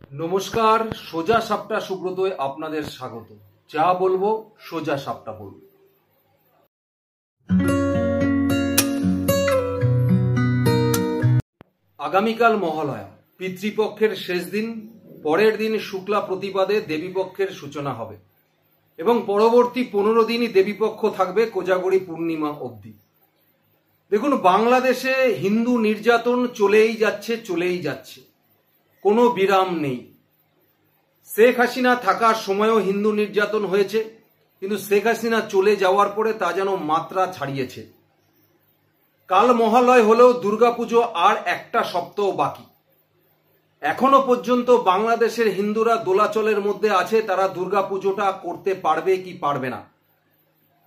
নমস্কার, সোজা সাপটা সুব্রতয় আপনাদের স্বাগত। যা বলবো সোজা সাপটা বলবো। আগামীকাল মহালয়া, পিতৃপক্ষের শেষ দিন। পরের দিন শুক্লা প্রতিপাদে দেবীপক্ষের সূচনা হবে এবং পরবর্তী 15 দিনই দেবীপক্ষ থাকবে কোজাগরী পূর্ণিমা অবধি। দেখুন, বাংলাদেশে হিন্দু নির্যাতন চলেই যাচ্ছে, কোনো বিরাম নেই। শেখ হাসিনা থাকার সময়ও হিন্দু নির্যাতন হয়েছে, কিন্তু শেখ হাসিনা চলে যাওয়ার পরে তা যেন মাত্রা ছাড়িয়েছে। কাল মহালয় হলেও দুর্গাপুজো আর একটা সপ্তাহ বাকি। এখনো পর্যন্ত বাংলাদেশের হিন্দুরা দোলাচলের মধ্যে আছে, তারা দুর্গাপুজোটা করতে পারবে কি পারবে না।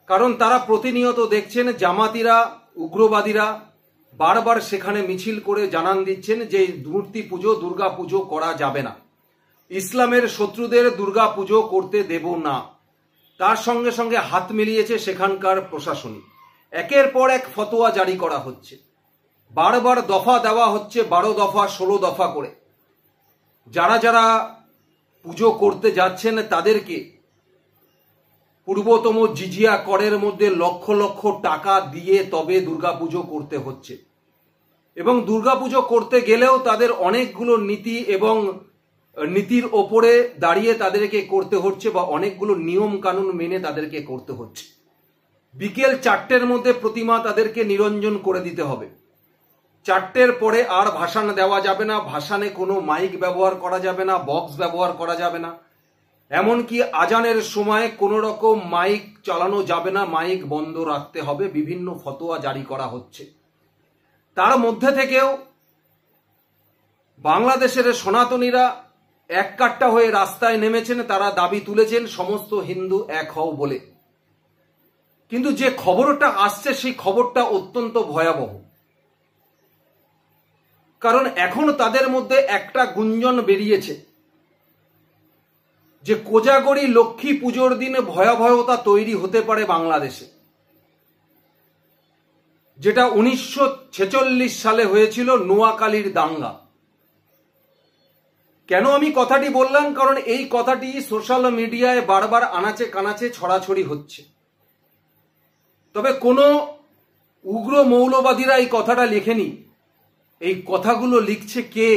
কারণ তারা প্রতিনিয়ত দেখছেন জামাতিরা, উগ্রবাদীরা বারবার সেখানে মিছিল করে জানান দিচ্ছেন যে মূর্তি পুজো, দুর্গাপুজো করা যাবে না। ইসলামের শত্রুদের দুর্গা পুজো করতে দেব না। তার সঙ্গে সঙ্গে হাত মিলিয়েছে সেখানকার প্রশাসন। একের পর এক ফতোয়া জারি করা হচ্ছে, বারবার দফা দেওয়া হচ্ছে, 12 দফা 16 দফা করে। যারা যারা পুজো করতে যাচ্ছেন তাদেরকে পূর্বতম জিজিয়া করের মধ্যে লক্ষ লক্ষ টাকা দিয়ে তবে দুর্গাপুজো করতে হচ্ছে। এবং দুর্গাপুজো করতে গেলেও তাদের অনেকগুলো নীতি এবং নীতির ওপরে দাঁড়িয়ে তাদেরকে করতে হচ্ছে, বা অনেকগুলো নিয়ম কানুন মেনে তাদেরকে করতে হচ্ছে। বিকেল 4টের মধ্যে প্রতিমা তাদেরকে নিরঞ্জন করে দিতে হবে। 4টের পরে আর ভাসান দেওয়া যাবে না, ভাসানে কোনো মাইক ব্যবহার করা যাবে না, বক্স ব্যবহার করা যাবে না। এমনকি আজানের সময় কোনো রকম মাইক চালানো যাবে না, মাইক বন্ধ রাখতে হবে। বিভিন্ন ফতোয়া জারি করা হচ্ছে। তার মধ্যে থেকেও বাংলাদেশের সনাতনীরা এক কাট্টা হয়ে রাস্তায় নেমেছেন, তারা দাবি তুলেছেন সমস্ত হিন্দু এক হও বলে। কিন্তু যে খবরটা আসছে সেই খবরটা অত্যন্ত ভয়াবহ। কারণ এখন তাদের মধ্যে একটা গুঞ্জন বেরিয়েছে যে কোজাগরী লক্ষ্মী পুজোর দিনে ভয়াবহতা তৈরি হতে পারে বাংলাদেশে, যেটা 1946 সালে হয়েছিল নোয়াখালীর দাঙ্গা। কেন আমি কথাটি বললাম? কারণ এই কথাটি সোশ্যাল মিডিয়ায় বারবার আনাচে কানাচে ছড়াছড়ি হচ্ছে। তবে কোনো উগ্র মৌলবাদীরা এই কথাটা লেখেনি। এই কথাগুলো লিখছে কে?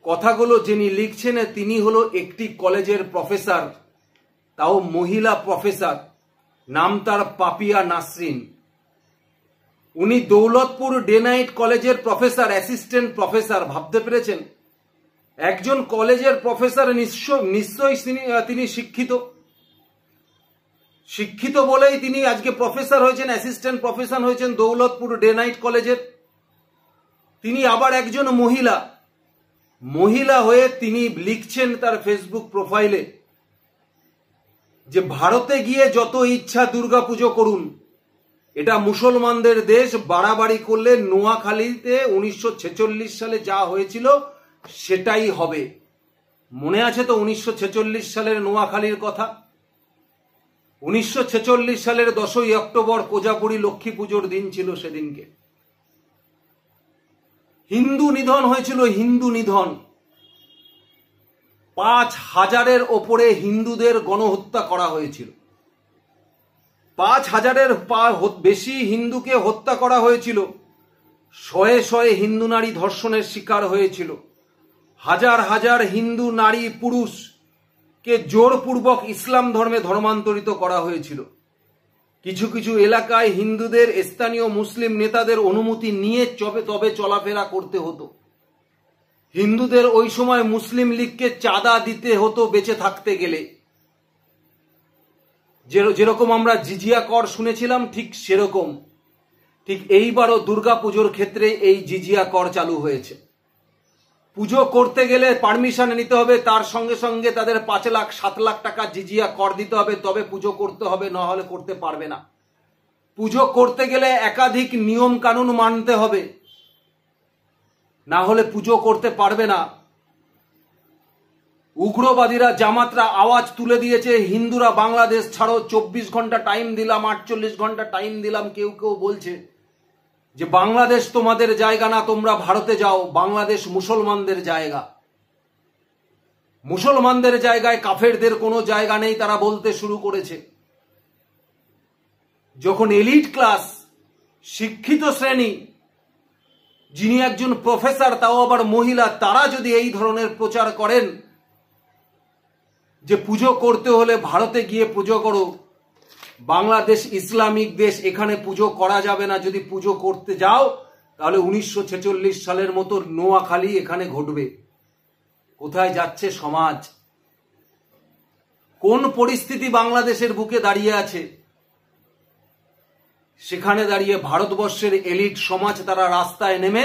কথাগুলো যিনি লিখছেন তিনি হলো একটি কলেজের প্রফেসর, তাও মহিলা প্রফেসর। নাম তার পাপিয়া নাসরিন। উনি দৌলতপুর ডে নাইট কলেজের প্রফেসর, অ্যাসিস্ট্যান্ট প্রফেসর। ভাবতে পেরেছেন? একজন কলেজের প্রফেসর নিশ্চয়ই তিনি শিক্ষিত বলেই তিনি আজকে প্রফেসর হয়েছেন, অ্যাসিস্ট্যান্ট প্রফেসর হয়েছেন দৌলতপুর ডে নাইট কলেজের। তিনি আবার একজন মহিলা হয়ে তিনি লিখছেন তার ফেসবুক প্রোফাইলে যে ভারতে গিয়ে যত ইচ্ছা দুর্গাপুজো করুন, এটা মুসলমানদের দেশ, বাড়াবাড়ি করলে নোয়াখালীতে 1946 সালে যা হয়েছিল সেটাই হবে। মনে আছে তো 1946 সালের নোয়াখালীর কথা? 1946 সালের 10ই অক্টোবর কোজাগরী লক্ষ্মী পুজোর দিন ছিল। সেদিনকে হিন্দু নিধন হয়েছিল, হিন্দু নিধন। 5000-এর ওপরে হিন্দুদের গণহত্যা করা হয়েছিল। 5000-এর বেশি হিন্দুকে হত্যা করা হয়েছিল। শয়ে শয়ে হিন্দু নারী ধর্ষণের শিকার হয়েছিল। হাজার হাজার হিন্দু নারী পুরুষকে জোরপূর্বক ইসলাম ধর্মে ধর্মান্তরিত করা হয়েছিল। কিছু কিছু এলাকায় হিন্দুদের স্থানীয় মুসলিম নেতাদের অনুমতি নিয়ে তবে চলাফেরা করতে হতো। হিন্দুদের ওই সময় মুসলিম লীগকে চাঁদা দিতে হতো বেঁচে থাকতে গেলে। যেরকম আমরা জিজিয়া কর শুনেছিলাম, ঠিক সেরকম ঠিক এইবারও দুর্গাপুজোর ক্ষেত্রে এই জিজিয়া কর চালু হয়েছে। পুজো করতে গেলে পারমিশন নিতে হবে, তার সঙ্গে সঙ্গে তাদের 5 লাখ 7 লাখ টাকা জিজিয়া কর দিতে হবে, তবে পুজো করতে হবে, না হলে করতে পারবে না। পুজো করতে গেলে একাধিক নিয়ম কানুন মানতে হবে, না হলে পুজো করতে পারবে না। উগ্রবাদীরা, জামাতরা আওয়াজ তুলে দিয়েছে, হিন্দুরা বাংলাদেশ ছাড়ো, 24 ঘন্টা টাইম দিলাম, 48 ঘন্টা টাইম দিলাম। কেউ কেউ বলছে যে বাংলাদেশ তোমাদের জায়গা না, তোমরা ভারতে যাও, বাংলাদেশ মুসলমানদের জায়গা। মুসলমানদের জায়গায় কাফেরদের কোনো জায়গা নেই তারা বলতে শুরু করেছে। যখন এলিট ক্লাস, শিক্ষিত শ্রেণী, যিনি একজন প্রফেসর তাও আবার মহিলা, তারা যদি এই ধরনের প্রচার করেন যে পুজো করতে হলে ভারতে গিয়ে পুজো করো, বাংলাদেশ ইসলামিক দেশ, এখানে পুজো করা যাবে না, যদি পুজো করতে যাও তাহলে 1946 সালের মতো নোয়াখালী এখানে ঘটবে। কোথায় যাচ্ছে সমাজ? কোন পরিস্থিতি বাংলাদেশের বুকে দাঁড়িয়ে আছে? সেখানে দাঁড়িয়ে ভারতবর্ষের এলিট সমাজ তারা রাস্তায় নেমে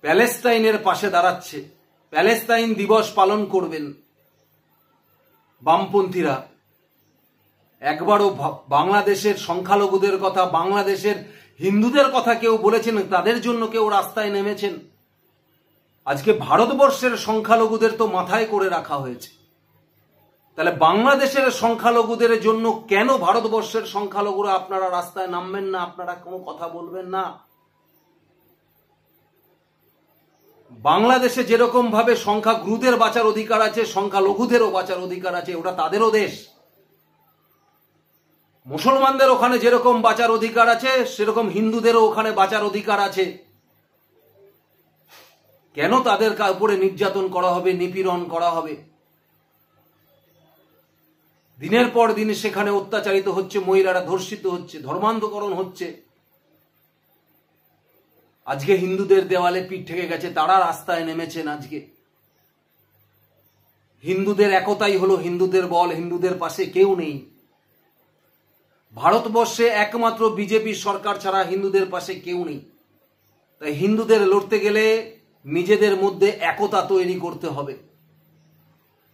প্যালেস্টাইনের পাশে দাঁড়াচ্ছে, প্যালেস্টাইন দিবস পালন করবেন। বামপন্থীরা একবারও বাংলাদেশের সংখ্যালঘুদের কথা, বাংলাদেশের হিন্দুদের কথা কেউ বলেছেন? তাদের জন্য কেউ রাস্তায় নেমেছেন? আজকে ভারতবর্ষের সংখ্যালঘুদের তো মাথায় করে রাখা হয়েছে, তাহলে বাংলাদেশের সংখ্যালঘুদের জন্য কেন ভারতবর্ষের সংখ্যালঘুরা আপনারা রাস্তায় নামবেন না? আপনারা কোনো কথা বলবেন না? বাংলাদেশে যেরকম ভাবে সংখ্যাগুরুদের বাঁচার অধিকার আছে, সংখ্যালঘুদেরও বাঁচার অধিকার আছে, ওটা তাদেরও দেশ। মুসলমানদের ওখানে যেরকম বাঁচার অধিকার আছে সেরকম হিন্দুদেরও ওখানে বাঁচার অধিকার আছে। কেন তাদের উপরে নির্যাতন করা হবে, নিপীড়ন করা হবে? দিনের পর দিন সেখানে অত্যাচারিত হচ্ছে, মহিলারা ধর্ষিত হচ্ছে, ধর্মান্তকরণ হচ্ছে। আজকে হিন্দুদের দেওয়ালে পিঠ ঠেকে গেছে, তারা রাস্তায় নেমেছেন। আজকে হিন্দুদের একতাই হলো হিন্দুদের বল, হিন্দুদের পাশে কেউ নেই। ভারতবর্ষে একমাত্র বিজেপি সরকার ছাড়া হিন্দুদের পাশে কেউ নেই। তাই হিন্দুদের লড়তে গেলে নিজেদের মধ্যে একতা তৈরি করতে হবে,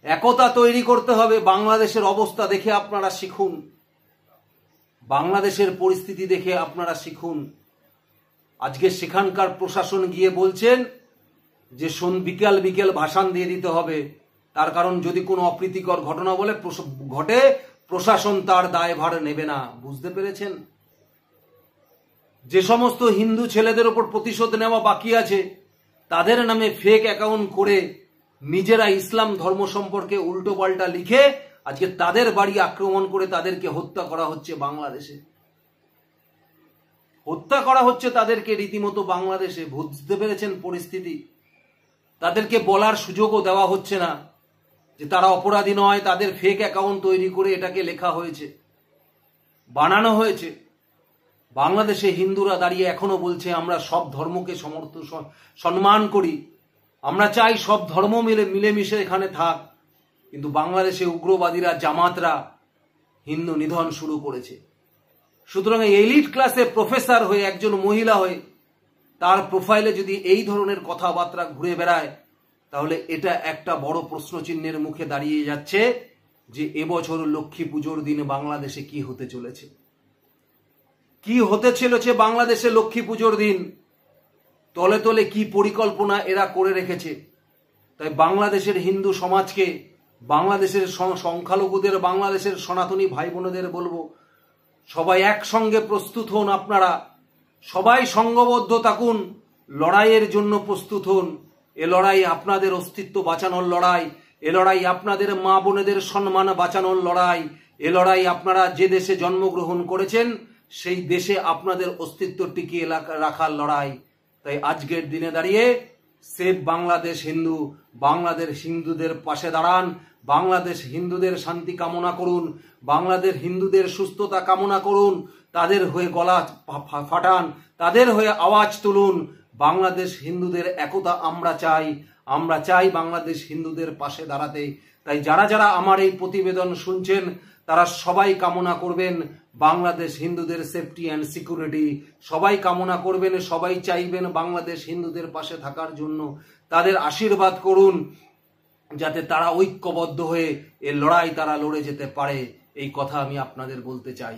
একতা তৈরি করতে হবে। বাংলাদেশের অবস্থা দেখে আপনারা শিখুন, বাংলাদেশের পরিস্থিতি দেখে আপনারা শিখুন। আজকে সেখানকার প্রশাসন গিয়ে বলছেন যে বিকেল বিকেল ভাষণ দিয়ে দিতে হবে, তার কারণ যদি কোনো অপ্রীতিকর ঘটনা বলে ঘটে প্রশাসন তার দায়ভার নেবে না। বুঝতে পেরেছেন? যে সমস্ত হিন্দু ছেলেদের উপর প্রতিশোধ নেওয়া বাকি আছে তাদের নামে ফেক অ্যাকাউন্ট করে নিজেরা ইসলাম ধর্ম সম্পর্কে উল্টো পাল্টা লিখে আজকে তাদের বাড়ি আক্রমণ করে তাদেরকে হত্যা করা হচ্ছে। বাংলাদেশে হত্যা করা হচ্ছে তাদেরকে রীতিমতো বাংলাদেশে। বুঝতে পেরেছেন পরিস্থিতি? তাদেরকে বলার সুযোগও দেওয়া হচ্ছে না যে তারা অপরাধী নয়। তাদের ফেক অ্যাকাউন্ট তৈরি করে এটাকে লেখা হয়েছে, বানানো হয়েছে। বাংলাদেশে হিন্দুরা দাঁড়িয়ে এখনো বলছে আমরা সব ধর্মকে সম্মান করি, আমরা চাই সব ধর্ম মিলেমিশে এখানে থাক। কিন্তু বাংলাদেশে উগ্রবাদীরা, জামাতরা হিন্দু নিধন শুরু করেছে। সুতরাং এলিট ক্লাসে প্রফেসর হয়ে একজন মহিলা হয়ে তার প্রোফাইলে যদি এই ধরনের কথাবার্তা ঘুরে বেড়ায় তাহলে এটা একটা বড় প্রশ্নচিহ্নের মুখে দাঁড়িয়ে যাচ্ছে যে এবছর লক্ষ্মী পুজোর দিন বাংলাদেশে কি হতে চলেছে, কি হতে চলেছে বাংলাদেশে লক্ষ্মী পুজোর দিন। তলে তলে কি পরিকল্পনা এরা করে রেখেছে। তাই বাংলাদেশের হিন্দু সমাজকে, বাংলাদেশের সংখ্যালঘুদের, বাংলাদেশের সনাতনী ভাই বোনেদের বলবো, সবাই একসঙ্গে প্রস্তুত হন। আপনারা সবাই সংঘবদ্ধ থাকুন, লড়াইয়ের জন্য প্রস্তুত হন। এ লড়াই আপনাদের অস্তিত্ব বাঁচানোর লড়াই, এ লড়াই আপনাদের মা বোনেদের সম্মান বাঁচানোর লড়াই, এ লড়াই আপনারা যে দেশে জন্মগ্রহণ করেছেন সেই দেশে আপনাদের অস্তিত্ব টিকিয়ে রাখার লড়াই। তাই আজকের দিনে দাঁড়িয়ে সেভ বাংলাদেশ হিন্দু, বাংলাদেশ হিন্দুদের পাশে দাঁড়ান, বাংলাদেশ হিন্দুদের শান্তি কামনা করুন, বাংলাদেশ হিন্দুদের সুস্থতা কামনা করুন, তাদের হয়ে গলা ফাটান, তাদের হয়ে আওয়াজ তুলুন। বাংলাদেশ হিন্দুদের একতা আমরা চাই বাংলাদেশ হিন্দুদের পাশে দাঁড়াতে। তাই যারা যারা আমার এই প্রতিবেদন শুনছেন তারা সবাই কামনা করবেন বাংলাদেশ হিন্দুদের সেফটি অ্যান্ড সিকিউরিটি, সবাই কামনা করবেন, সবাই চাইবেন বাংলাদেশ হিন্দুদের পাশে থাকার জন্য। তাদের আশীর্বাদ করুন যাতে তারা ঐক্যবদ্ধ হয়ে এ লড়াই তারা লড়ে যেতে পারে। এই কথা আমি আপনাদের বলতে চাই।